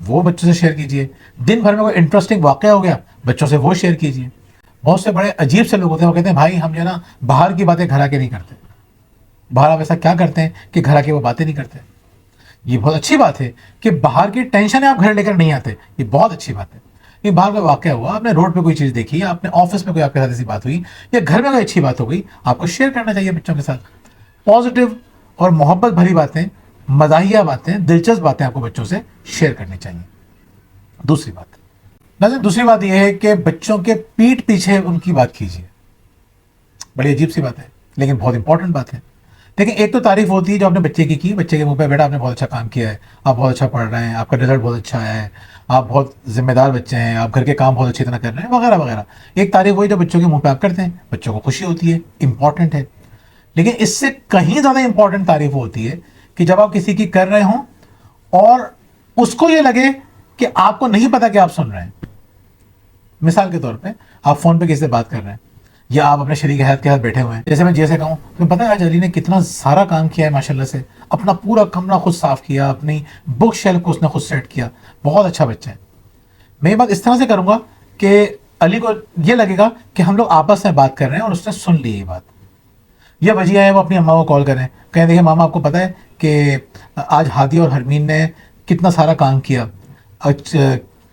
وہ بچوں سے شیئر کیجیے. دن بھر میں کوئی انٹرسٹنگ واقعہ ہو گیا بچوں سے وہ شیئر کیجیے. بہت سے بڑے عجیب سے لوگ ہوتے ہیں وہ کہتے ہیں بھائی ہم جو ہے نا باہر کی باتیں گھر آ کے نہیں کرتے. باہر آپ ایسا کیا کرتے ہیں کہ گھر آ کے وہ باتیں نہیں کرتے؟ یہ بہت اچھی بات ہے کہ باہر کی ٹینشن آپ گھر لے کر نہیں آتے, یہ بہت اچھی بات ہے. یہ باہر کا واقعہ ہوا, آپ نے روڈ پہ کوئی چیز دیکھی, آپ نے آفس میں کوئی آپ کے ساتھ ایسی بات ہوئی, یا گھر میں کوئی اچھی بات ہو گئی, آپ کو شیئر کرنا چاہیے بچوں کے ساتھ. پازیٹیو اور محبت بھری باتیں, مزاحیہ باتیں, دلچسپ باتیں آپ کو بچوں سے شیئر کرنی چاہیے. دوسری بات یہ ہے کہ بچوں کے پیٹھ پیچھے ان کی بات کیجیے. بڑی عجیب سی بات ہے لیکن بہت امپورٹنٹ بات ہے. لیکن ایک تو تعریف ہوتی ہے جو آپ نے بچے کی, بچے کے منہ پہ بیٹا آپ نے بہت اچھا کام کیا ہے, آپ بہت اچھا پڑھ رہے ہیں, آپ کا رزلٹ بہت اچھا ہے, آپ بہت ذمہ دار بچے ہیں, آپ گھر کے کام بہت اچھی طرح کر رہے ہیں, وغیرہ وغیرہ. ایک تعریف ہوئی جو بچوں کے منہ پہ آپ کرتے ہیں, بچوں کو خوشی ہوتی ہے, امپورٹنٹ ہے. لیکن اس سے کہیں زیادہ امپورٹنٹ تعریف ہوتی ہے کہ جب آپ کسی کی کر رہے ہوں اور اس کو یہ لگے کہ آپ کو نہیں پتا کہ آپ سن رہے ہیں. مثال کے طور پہ آپ فون پہ کسی سے بات کر رہے ہیں, یا آپ اپنے شریک حیات کے ساتھ بیٹھے ہوئے ہیں, جیسے میں جیسے کہوں تمہیں پتا ہے آج علی نے کتنا سارا کام کیا ہے ماشاءاللہ سے, اپنا پورا کمرہ خود صاف کیا, اپنی بک شیلف کو اس نے خود سیٹ کیا, بہت اچھا بچہ ہے. میں یہ بات اس طرح سے کروں گا کہ علی کو یہ لگے گا کہ ہم لوگ آپس میں بات کر رہے ہیں اور اس نے سن لی یہ بات. یا وجیہ ہے وہ اپنی اماں کو کال کریں, کہیں دیکھیں ماما آپ کو پتا ہے کہ آج ہادی اور حرمین نے کتنا سارا کام کیا,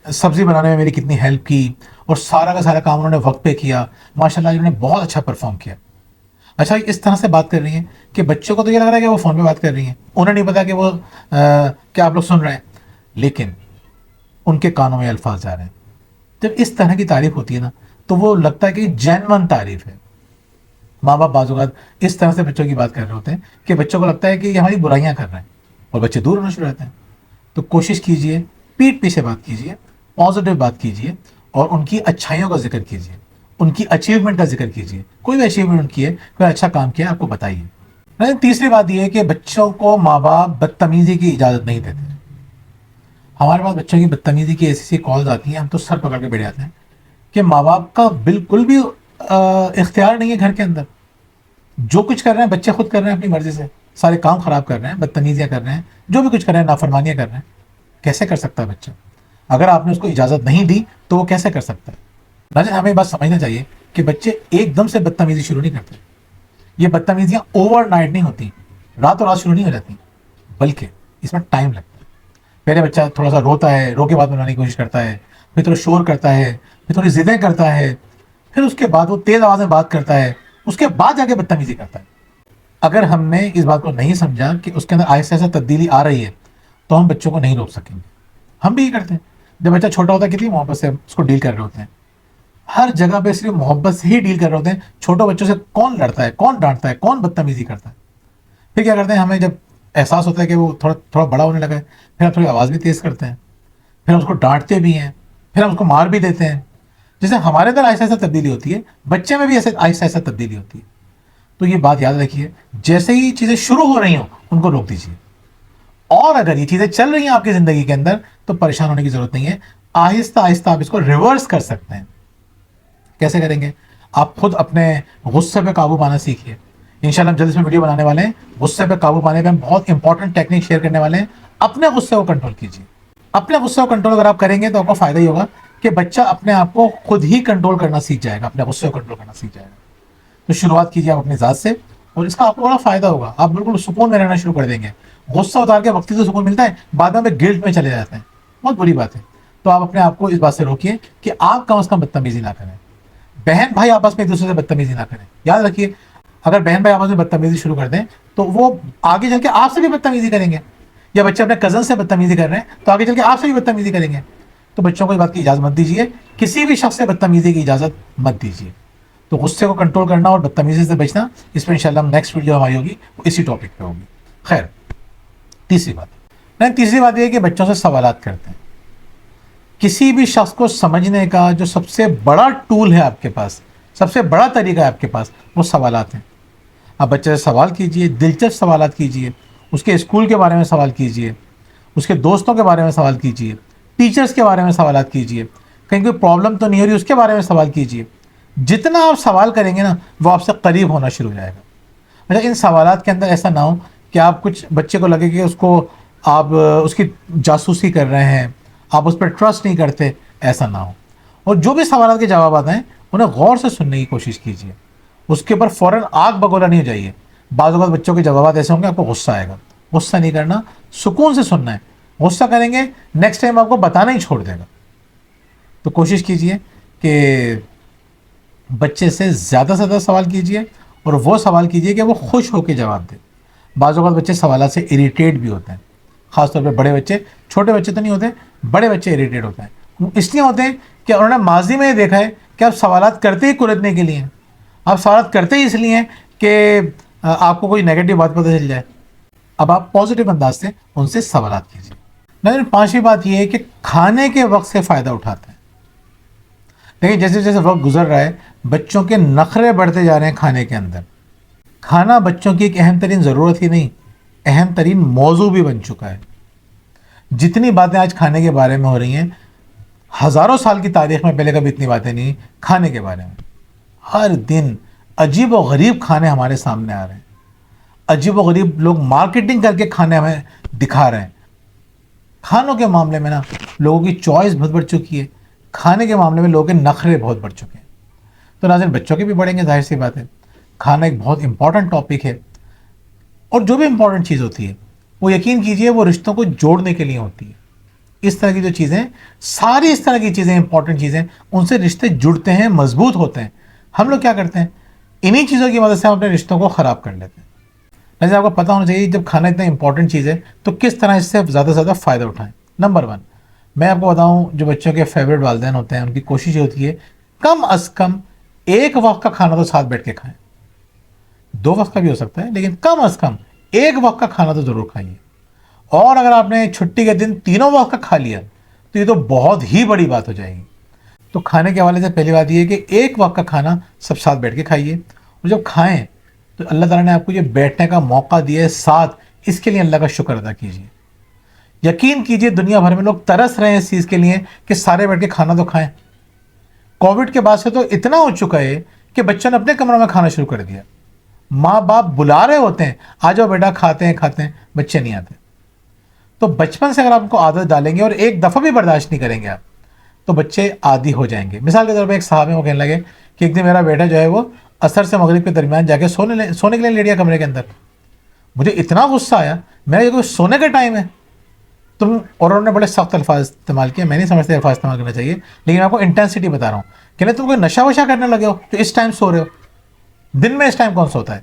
سبزی بنانے میں میری کتنی ہیلپ کی, اور سارا کا سارا کام انہوں نے وقت پہ کیا, ماشاءاللہ انہوں نے بہت اچھا پرفارم کیا. اچھا اس طرح سے بات کر رہی ہیں کہ بچوں کو تو یہ لگ رہا ہے کہ وہ فون پہ بات کر رہی ہیں, انہیں نہیں پتا کہ وہ کیا آپ لوگ سن رہے ہیں, لیکن ان کے کانوں میں الفاظ جا رہے ہیں. جب اس طرح کی تعریف ہوتی ہے نا تو وہ لگتا ہے کہ جینون تعریف ہے. ماں باپ بعض اوقات اس طرح سے بچوں کی بات کر رہے ہوتے ہیں کہ بچوں کو لگتا ہے کہ یہ ہماری برائیاں کر رہے ہیں, اور بچے دور ہونا شروع ہوتے ہیں. تو کوشش کیجئے پیٹھ پیچھے بات کیجئے, پازیٹیو بات کیجئے, اور ان کی اچھائیوں کا ذکر کیجئے, ان کی اچیومنٹ کا ذکر کیجئے. کوئی بھی اچیومنٹ ان کی ہے, کوئی اچھا کام کیا ہے, آپ کو بتائیے. لیکن تیسری بات یہ ہے کہ بچوں کو ماں باپ بدتمیزی کی اجازت نہیں دیتے. ہمارے پاس بچوں کی بدتمیزی کی ایسی کالز آتی ہیں, ہم تو سر پکڑ کے بیٹھ جاتے ہیں کہ ماں باپ کا بالکل بھی اختیار نہیں ہے گھر کے اندر. جو کچھ کر رہے ہیں بچے خود کر رہے ہیں اپنی مرضی سے, سارے کام خراب کر رہے ہیں, بدتمیزیاں کر رہے ہیں, جو بھی کچھ کر رہے ہیں نافرمانیاں کر رہے ہیں. کیسے کر سکتا ہے بچہ؟ اگر آپ نے اس کو اجازت نہیں دی تو وہ کیسے کر سکتا ہے؟ ناظرین ہمیں بات سمجھنا چاہیے کہ بچے ایک دم سے بدتمیزی شروع نہیں کرتے. یہ بدتمیزیاں اوور نائٹ نہیں ہوتی, راتوں رات شروع نہیں ہو جاتی, بلکہ اس میں ٹائم لگتا ہے. پہلے بچہ تھوڑا سا روتا ہے, رو کے بات بنانے کی کوشش کرتا ہے, پھر تھوڑا شور کرتا ہے, پھر تھوڑی ضدیں کرتا ہے, پھر اس کے بعد وہ تیز آواز میں بات کرتا ہے, اس کے بعد جا کے بدتمیزی کرتا ہے. اگر ہم نے اس بات کو نہیں سمجھا کہ اس کے اندر آہستہ آہستہ تبدیلی آ رہی ہے تو ہم بچوں کو نہیں روک سکیں گے. ہم بھی یہ کرتے ہیں, جب بچہ چھوٹا ہوتا ہے کتنی محبت سے اس کو ڈیل کر رہے ہوتے ہیں, ہر جگہ پہ صرف محبت سے ہی ڈیل کر رہے ہوتے ہیں. چھوٹے بچوں سے کون لڑتا ہے, کون ڈانٹتا ہے, کون بدتمیزی کرتا ہے؟ پھر کیا کرتے ہیں, ہمیں جب احساس ہوتا ہے کہ وہ تھوڑا بڑا ہونے لگا ہے, پھر ہم تھوڑی آواز بھی تیز کرتے ہیں, پھر ہم اس کو ڈانٹتے بھی ہیں, پھر ہم اس کو مار بھی دیتے ہیں. جیسے ہمارے اندر آہستہ آہستہ تبدیلی ہوتی ہے, بچے میں بھی ایسے آہستہ آہستہ تبدیلی ہوتی ہے. تو یہ بات یاد رکھیے, جیسے ہی چیزیں شروع ہو رہی ہوں ان کو روک دیجیے. اور اگر یہ چیزیں چل رہی ہیں آپ کی زندگی کے اندر تو پریشان ہونے کی ضرورت نہیں ہے, آہستہ آہستہ آپ اس کو ریورس کر سکتے ہیں. کیسے کریں گے؟ آپ خود اپنے غصے پہ قابو پانا سیکھیے. انشاءاللہ ہم جلد اس میں ویڈیو بنانے والے ہیں, غصے پہ قابو پانے پہ ہم بہت انپورٹنٹ ٹیکنیک شیئر کرنے والے ہیں. اپنے غصے کو کنٹرول کیجیے. اپنے غصے کو کنٹرول اگر آپ کریں گے تو آپ کو فائدہ ہی ہوگا کہ بچہ اپنے آپ کو خود ہی کنٹرول کرنا سیکھ جائے گا, اپنے غصے کو کنٹرول کرنا سیکھ جائے گا. تو شروعات کیجیے آپ اپنی ذات سے, اور اس کا آپ کو بڑا فائدہ ہوگا. آپ بالکل سکون میں رہنا شروع کر دیں گے. غصہ اتار کے وقتی تو سکون ملتا ہے, بعد میں گلٹ میں چلے جاتے ہیں, بہت بری بات ہے. تو آپ اپنے آپ کو اس بات سے روکیے کہ آپ کم از کم بدتمیزی نہ کریں. بہن بھائی آپس میں ایک دوسرے سے بدتمیزی نہ کریں. یاد رکھیے, اگر بہن بھائی آپس میں بدتمیزی شروع کر دیں تو وہ آگے چل کے آپ سے بھی بدتمیزی کریں گے. یا بچے اپنے کزن سے بدتمیزی کر رہے ہیں تو آگے چل کے آپ سے بھی بدتمیزی کریں گے. تو بچوں کو اس بات کی اجازت مت دیجیے, کسی بھی شخص سے بدتمیزی کی اجازت مت دیجیے. تو غصے کو کنٹرول کرنا اور بدتمیزی سے بچنا, اس پہ انشاءاللہ ہم نیکسٹ ویڈیو ہماری ہوگی وہ اسی ٹاپک پہ ہوگی. خیر, تیسری بات یہ ہے کہ بچوں سے سوالات کرتے ہیں. کسی بھی شخص کو سمجھنے کا جو سب سے بڑا ٹول ہے آپ کے پاس, سب سے بڑا طریقہ ہے آپ کے پاس, وہ سوالات ہیں. آپ بچے سے سوال کیجئے, دلچسپ سوالات کیجئے, اس کے اسکول کے بارے میں سوال کیجئے, اس کے دوستوں کے بارے میں سوال کیجئے, ٹیچرز کے بارے میں سوالات کیجئے, کہیں کوئی پرابلم تو نہیں ہو رہی اس کے بارے میں سوال کیجئے. جتنا آپ سوال کریں گے نا وہ آپ سے قریب ہونا شروع ہو جائے گا. اچھا, ان سوالات کے اندر ایسا نہ ہو کہ آپ کچھ بچے کو لگے کہ اس کو آپ اس کی جاسوسی کر رہے ہیں, آپ اس پر ٹرسٹ نہیں کرتے، ایسا نہ ہو. اور جو بھی سوالات کے جوابات ہیں انہیں غور سے سننے کی کوشش کیجیے، اس کے اوپر فوراً آگ بگولا نہیں ہو جائیے. بعض اوقات بچوں کے جوابات ایسے ہوں گے آپ کو غصہ آئے گا، غصہ نہیں کرنا، سکون سے سننا ہے. غصہ کریں گے نیکسٹ ٹائم آپ کو بتانا ہی چھوڑ دے گا. تو کوشش کیجیے کہ بچے سے زیادہ زیادہ سوال کیجیے، اور وہ سوال کیجیے کہ وہ خوش ہو کے جواب دے. بعض اوقات بچے سوالات سے اریٹیٹ بھی ہوتے ہیں، خاص طور پہ بڑے بچے، چھوٹے بچے تو نہیں ہوتے، بڑے بچے اریٹیٹ ہوتے ہیں. اس لیے ہوتے ہیں کہ انہوں نے ماضی میں یہ دیکھا ہے کہ آپ سوالات کرتے ہی کلجھنے کے لیے ہیں، آپ سوالات کرتے ہی اس لیے ہیں کہ آپ کو کوئی نیگیٹو بات پتہ چل جائے. اب آپ پازیٹیو انداز سے ان سے سوالات کیجیے. لیکن پانچویں بات یہ ہے کہ کھانے کے وقت سے فائدہ اٹھاتے ہیں. دیکھیں جیسے جیسے وقت گزر رہا ہے بچوں کے نخرے بڑھتے جا رہے ہیں کھانے کے اندر. کھانا بچوں کی ایک اہم ترین ضرورت ہی نہیں، اہم ترین موضوع بھی بن چکا ہے. جتنی باتیں آج کھانے کے بارے میں ہو رہی ہیں، ہزاروں سال کی تاریخ میں پہلے کبھی اتنی باتیں نہیں کھانے کے بارے میں. ہر دن عجیب و غریب کھانے ہمارے سامنے آ رہے ہیں، عجیب و غریب لوگ مارکیٹنگ کر کے کھانے ہمیں دکھا رہے ہیں. کھانوں کے معاملے میں نا لوگوں کی چوائس بہت بڑھ چکی ہے، کھانے کے معاملے میں لوگوں کے نخرے بہت بڑھ چکے ہیں. تو ناظرین بچوں کے بھی بڑھیں گے، ظاہر سی بات ہے. کھانا ایک بہت امپورٹنٹ ٹاپک ہے، اور جو بھی امپورٹنٹ چیز ہوتی ہے وہ یقین کیجئے وہ رشتوں کو جوڑنے کے لیے ہوتی ہے. اس طرح کی جو چیزیں، ساری اس طرح کی چیزیں، امپورٹنٹ چیزیں، ان سے رشتے جڑتے ہیں، مضبوط ہوتے ہیں. ہم لوگ کیا کرتے ہیں، انہی چیزوں کی مدد سے ہم اپنے رشتوں کو خراب کر لیتے ہیں. ویسے آپ کو پتہ ہونا چاہیے جب کھانا اتنا امپورٹنٹ چیز ہے تو کس طرح اس سے زیادہ سے زیادہ فائدہ اٹھائیں. نمبر 1، میں آپ کو بتاؤں جو بچوں کے فیوریٹ والدین ہوتے ہیں ان کی کوشش یہ ہوتی ہے کم از کم ایک وقت کا کھانا تو ساتھ بیٹھ کے کھائیں. 2 وقت کا بھی ہو سکتا ہے لیکن کم از کم ایک وقت کا کھانا تو ضرور کھائیے. اور اگر آپ نے چھٹی کے دن تینوں وقت کا کھا لیا تو یہ تو بہت ہی بڑی بات ہو جائے گی. تو کھانے کے حوالے سے پہلی بات یہ ہے کہ ایک وقت کا کھانا سب ساتھ بیٹھ کے کھائیے. اور جب کھائیں تو اللہ تعالیٰ نے آپ کو یہ بیٹھنے کا موقع دیا ہے ساتھ، اس کے لیے اللہ کا شکر ادا کیجیے. یقین کیجیے دنیا بھر میں لوگ ترس رہے ہیں اس چیز کے لیے کہ سارے بیٹھ کے کھانا تو کھائیں. کووڈ کے بعد سے تو اتنا ہو چکا ہے کہ بچوں نے اپنے کمروں میں کھانا شروع کر دیا. ماں باپ بلا رہے ہوتے ہیں آ جاؤ بیٹا کھاتے ہیں، بچے نہیں آتے. تو بچپن سے اگر آپ کو عادت ڈالیں گے اور ایک دفعہ بھی برداشت نہیں کریں گے آپ تو بچے عادی ہو جائیں گے. مثال کے طور پہ ایک صاحب ہیں وہ کہنے لگے کہ ایک دن میرا بیٹا جو ہے وہ عصر سے مغرب کے درمیان جا کے سونے کے لیے لیٹ گیا کمرے کے اندر. مجھے اتنا غصہ آیا، میرا یہ کوئی سونے کا ٹائم ہے تم، اور انہوں نے بڑے سخت الفاظ استعمال کیے. میں نہیں سمجھتا الفاظ استعمال کرنا چاہیے لیکن آپ کو انٹینسٹی بتا رہا ہوں کہ نہیں تم کوئی نشہ وشہ کرنے لگے ہو جو اس ٹائم سو رہے ہو. دن میں اس ٹائم کون سوتا ہے؟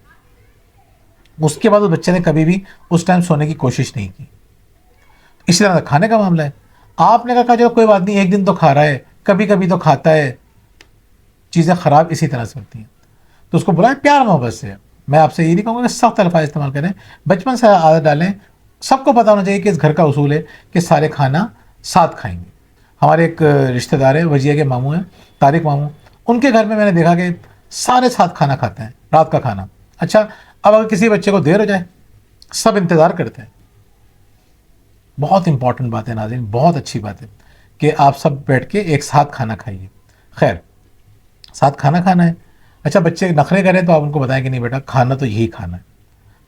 اس کے بعد اس بچے نے کبھی بھی اس ٹائم سونے کی کوشش نہیں کی. اسی طرح کھانے کا معاملہ ہے. آپ نے کہا چلو کوئی بات نہیں ایک دن تو کھا رہا ہے، کبھی کبھی تو کھاتا ہے. چیزیں خراب اسی طرح سے ہوتی ہیں تو اس کو بلائیں پیار محبت سے. میں آپ سے یہ نہیں کہوں گا کہ سخت الفاظ استعمال کریں، بچپن سے عادت ڈالیں. سب کو پتہ ہونا چاہیے کہ اس گھر کا اصول ہے کہ سارے کھانا ساتھ کھائیں گے. ہمارے ایک رشتہ دار ہیں، وجیہ کے ماموں ہیں، طارق ماموں، ان کے گھر میں نے دیکھا کہ سارے ساتھ کھانا کھاتے ہیں، رات کا کھانا. اچھا اب اگر کسی بچے کو دیر ہو جائے سب انتظار کرتے ہیں. بہت امپورٹنٹ بات ہے ناظرین، بہت اچھی بات ہے کہ آپ سب بیٹھ کے ایک ساتھ کھانا کھائیے. خیر ساتھ کھانا کھانا ہے. اچھا بچے نخرے کریں تو آپ ان کو بتائیں کہ نہیں بیٹا کھانا تو یہی کھانا ہے.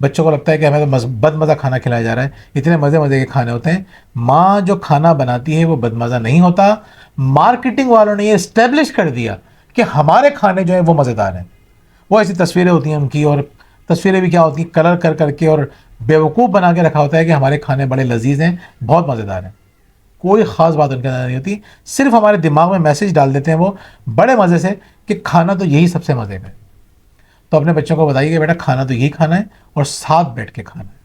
بچوں کو لگتا ہے کہ ہمیں تو بد مزہ کھانا کھلایا جا رہا ہے، اتنے مزے مزے کے کھانے ہوتے ہیں. ماں جو کھانا بناتی ہے وہ بد مزہ نہیں ہوتا. مارکیٹنگ والوں نے یہ اسٹیبلش کر دیا کہ ہمارے کھانے جو ہیں وہ مزیدار ہیں. وہ ایسی تصویریں ہوتی ہیں ان کی، اور تصویریں بھی کیا ہوتی ہیں کلر کر کر کے اور بیوقوف بنا کے رکھا ہوتا ہے کہ ہمارے کھانے بڑے لذیذ ہیں، بہت مزیدار ہیں. کوئی خاص بات ان کے اندر نہیں ہوتی، صرف ہمارے دماغ میں میسج ڈال دیتے ہیں وہ بڑے مزے سے کہ کھانا تو یہی سب سے مزے کا ہے. تو اپنے بچوں کو بتائیے کہ بیٹا کھانا تو یہی کھانا ہے اور ساتھ بیٹھ کے کھانا ہے.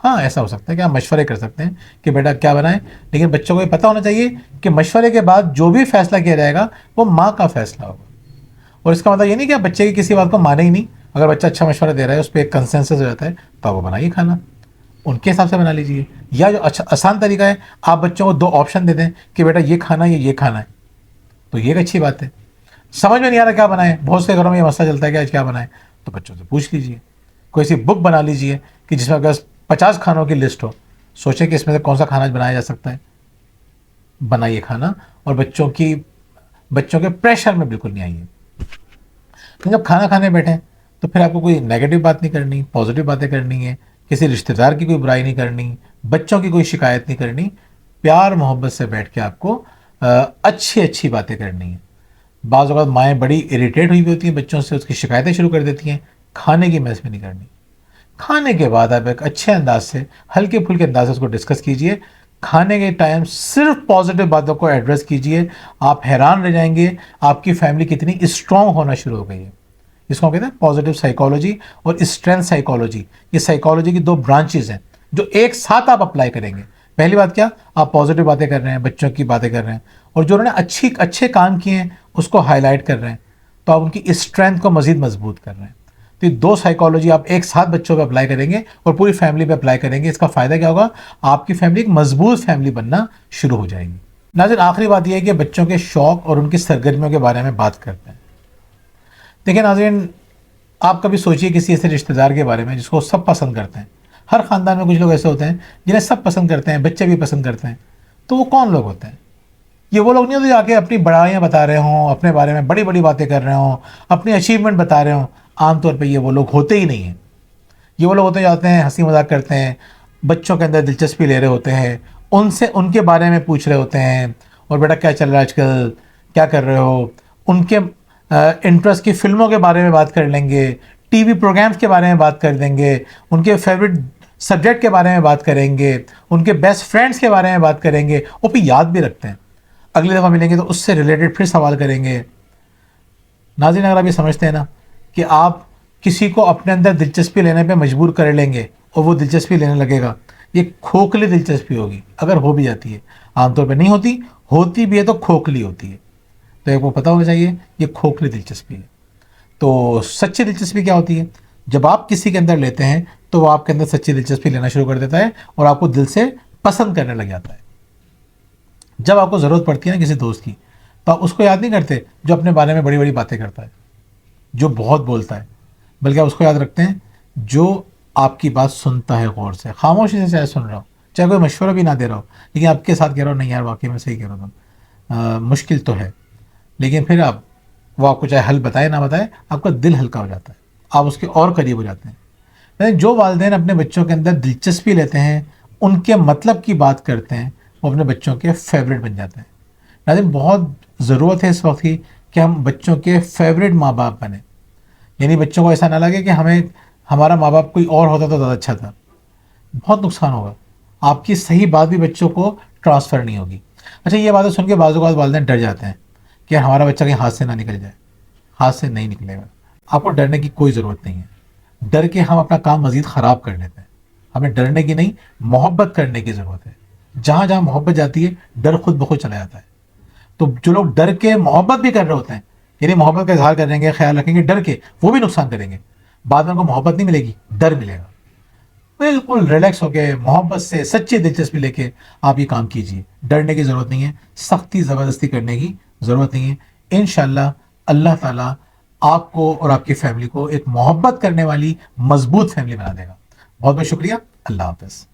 ہاں ایسا ہو سکتا ہے کہ آپ مشورے کر سکتے ہیں کہ بیٹا کیا بنائیں، لیکن بچوں کو یہ پتہ ہونا چاہیے کہ مشورے کے بعد جو بھی فیصلہ کیا جائے گا وہ ماں کا فیصلہ ہوگا. اور اس کا مطلب یہ نہیں کہ آپ بچے کی کسی بات کو مانے ہی نہیں. اگر بچہ اچھا مشورہ دے رہا ہے، اس پہ ایک کنسنسس ہو جاتا ہے تو آپ وہ بنائیے کھانا، ان کے حساب سے بنا لیجیے. یا جو اچھا آسان طریقہ ہے آپ بچوں کو 2 آپشن دے دیں کہ بیٹا یہ کھانا ہے یا یہ کھانا ہے، تو یہ ایک اچھی بات ہے. سمجھ میں نہیں آ رہا کیا بنائیں، بہت سے گھروں میں یہ مسئلہ چلتا ہے کہ آج کیا بنائیں، تو بچوں سے پوچھ لیجیے. کوئی سی بک بنا لیجیے کہ جس میں اگر 50 کھانوں کی لسٹ ہو، سوچیں کہ اس میں سے کون سا کھانا بنایا جا سکتا ہے، بنائیے کھانا. اور بچوں کے پریشر میں بالکل نہیں آئیے. جب کھانا کھانے بیٹھیں تو پھر آپ کو کوئی نیگیٹو بات نہیں کرنی، پازیٹیو باتیں کرنی ہے. کسی رشتہ دار کی کوئی برائی نہیں کرنی، بچوں کی کوئی شکایت نہیں کرنی. پیار محبت سے بیٹھ کے آپ کو اچھی اچھی باتیں کرنی ہیں. بعض اوقات مائیں بڑی اریٹیٹ ہوئی ہوتی ہیں بچوں سے, اس کی شکایتیں شروع کر دیتی ہیں. کھانے کی محض میں نہیں کرنی. کھانے کے بعد آپ ایک اچھے انداز سے, ہلکے پھلکے انداز سے اس کو ڈسکس کیجئے. کھانے کے ٹائم صرف پازیٹیو باتوں کو ایڈریس کیجئے. آپ حیران رہ جائیں گے آپ کی فیملی کتنی اسٹرانگ ہونا شروع ہو گئی ہے. اس کو کہتے ہیں پازیٹیو سائیکالوجی اور اسٹرینتھ سائیکالوجی. یہ سائیکالوجی کی دو برانچز ہیں جو ایک ساتھ آپ اپلائی کریں گے. پہلی بات کیا, آپ پازیٹیو باتیں کر رہے ہیں, بچوں کی باتیں کر رہے ہیں, اور جو انہوں نے اچھے کام کیے ہیں اس کو ہائی لائٹ کر رہے ہیں, تو آپ ان کی اسٹرینتھ کو مزید مضبوط کر رہے ہیں. تو یہ دو سائیکالوجی آپ ایک ساتھ بچوں پہ اپلائی کریں گے اور پوری فیملی پہ اپلائی کریں گے. اس کا فائدہ کیا ہوگا, آپ کی فیملی ایک مضبوط فیملی بننا شروع ہو جائے گی. ناظرین, آخری بات یہ ہے کہ بچوں کے شوق اور ان کی سرگرمیوں کے بارے میں بات کرتے ہیں. دیکھیں ناظرین, آپ کبھی سوچئے کسی ایسے رشتہ دار کے بارے میں جس کو سب پسند کرتے ہیں. ہر خاندان میں کچھ لوگ ایسے ہوتے ہیں جنہیں سب پسند کرتے ہیں, بچے بھی پسند کرتے ہیں. تو وہ کون لوگ ہوتے ہیں؟ یہ وہ لوگ نہیں ہوتے جو آ کے اپنی بڑائیاں بتا رہے ہوں, اپنے بارے میں بڑی بڑی باتیں کر رہے ہوں, اپنی اچیومنٹ بتا رہے ہوں. عام طور پہ یہ وہ لوگ ہوتے ہی نہیں ہیں. یہ وہ لوگ ہوتے جاتے ہیں, ہنسی مذاق کرتے ہیں, بچوں کے اندر دلچسپی لے رہے ہوتے ہیں, ان سے ان کے بارے میں پوچھ رہے ہوتے ہیں, اور بیٹا کیا چل رہا ہے آج کل, کیا کر رہے ہو. ان کے انٹرسٹ کی فلموں کے بارے میں بات کر لیں گے, ٹی وی پروگرامز کے بارے میں بات کر دیں گے, ان کے فیوریٹ سبجیکٹ کے بارے میں بات کریں گے, ان کے بیسٹ فرینڈس کے بارے میں بات کریں گے, وہ پھر یاد بھی رکھتے ہیں. اگلی دفعہ ملیں گے تو اس سے ریلیٹڈ پھر سوال کریں گے. ناظرین, اگر آپ یہ سمجھتے ہیں نا کہ آپ کسی کو اپنے اندر دلچسپی لینے پہ مجبور کر لیں گے اور وہ دلچسپی لینے لگے گا, یہ کھوکھلی دلچسپی ہوگی. اگر ہو بھی جاتی ہے, عام طور پہ نہیں ہوتی, ہوتی بھی ہے تو کھوکھلی ہوتی ہے. تو ایک وہ پتہ ہونا چاہیے یہ کھوکھلی دلچسپی ہے. تو سچی دلچسپی کیا ہوتی ہے؟ جب آپ کسی کے اندر لیتے ہیں تو وہ آپ کے اندر سچی دلچسپی لینا شروع کر دیتا ہے اور آپ کو دل سے پسند کرنے لگ جاتا ہے. جب آپ کو ضرورت پڑتی ہے نا کسی دوست کی, تو آپ اس کو یاد نہیں کرتے جو اپنے بارے میں بڑی بڑی باتیں کرتا ہے, جو بہت بولتا ہے, بلکہ آپ اس کو یاد رکھتے ہیں جو آپ کی بات سنتا ہے غور سے, خاموشی سے چاہے سن رہا ہو, چاہے کوئی مشورہ بھی نہ دے رہا ہو, لیکن آپ کے ساتھ کہہ رہا ہو نہیں یار واقعی میں صحیح کہہ رہا ہوں, مشکل تو ہے, لیکن پھر وہ آپ کو چاہے حل بتائے نہ بتائے, آپ کا دل ہلکا ہو جاتا ہے, آپ اس کے اور قریب ہو جاتے ہیں. جو والدین اپنے بچوں کے اندر دلچسپی لیتے ہیں, ان کے مطلب کی بات کرتے ہیں, وہ اپنے بچوں کے فیوریٹ بن جاتے ہیں. ناظرین, بہت ضرورت ہے اس وقت کی کہ ہم بچوں کے فیوریٹ ماں باپ بنیں. یعنی بچوں کو ایسا نہ لگے کہ ہمارا ماں باپ کوئی اور ہوتا تو زیادہ اچھا تھا. بہت نقصان ہوگا, آپ کی صحیح بات بھی بچوں کو ٹرانسفر نہیں ہوگی. اچھا, یہ باتیں سن کے بعض اوقات والدین ڈر جاتے ہیں کہ ہمارا بچہ کہیں ہاتھ سے نہ نکل جائے. ہاتھ سے نہیں نکلے گا. آپ کو ڈرنے کی کوئی ضرورت نہیں ہے. ڈر کے ہم اپنا کام مزید خراب کر لیتے ہیں. ہمیں ڈرنے کی نہیں, محبت کرنے کی ضرورت ہے. جہاں جہاں محبت جاتی ہے ڈر خود بخود چلا جاتا ہے. تو جو لوگ ڈر کے محبت بھی کر رہے ہوتے ہیں, یعنی محبت کا اظہار کریں گے, خیال رکھیں گے, ڈر کے وہ بھی نقصان کریں گے. بعد میں ان کو محبت نہیں ملے گی, ڈر ملے گا. بالکل ریلیکس ہو کے, محبت سے, سچی دلچسپی لے کے آپ یہ کام کیجئے. ڈرنے کی ضرورت نہیں ہے, سختی زبردستی کرنے کی ضرورت نہیں ہے. انشاءاللہ اللہ تعالیٰ آپ کو اور آپ کی فیملی کو ایک محبت کرنے والی مضبوط فیملی بنا دے گا. بہت بہت شکریہ. اللہ حافظ.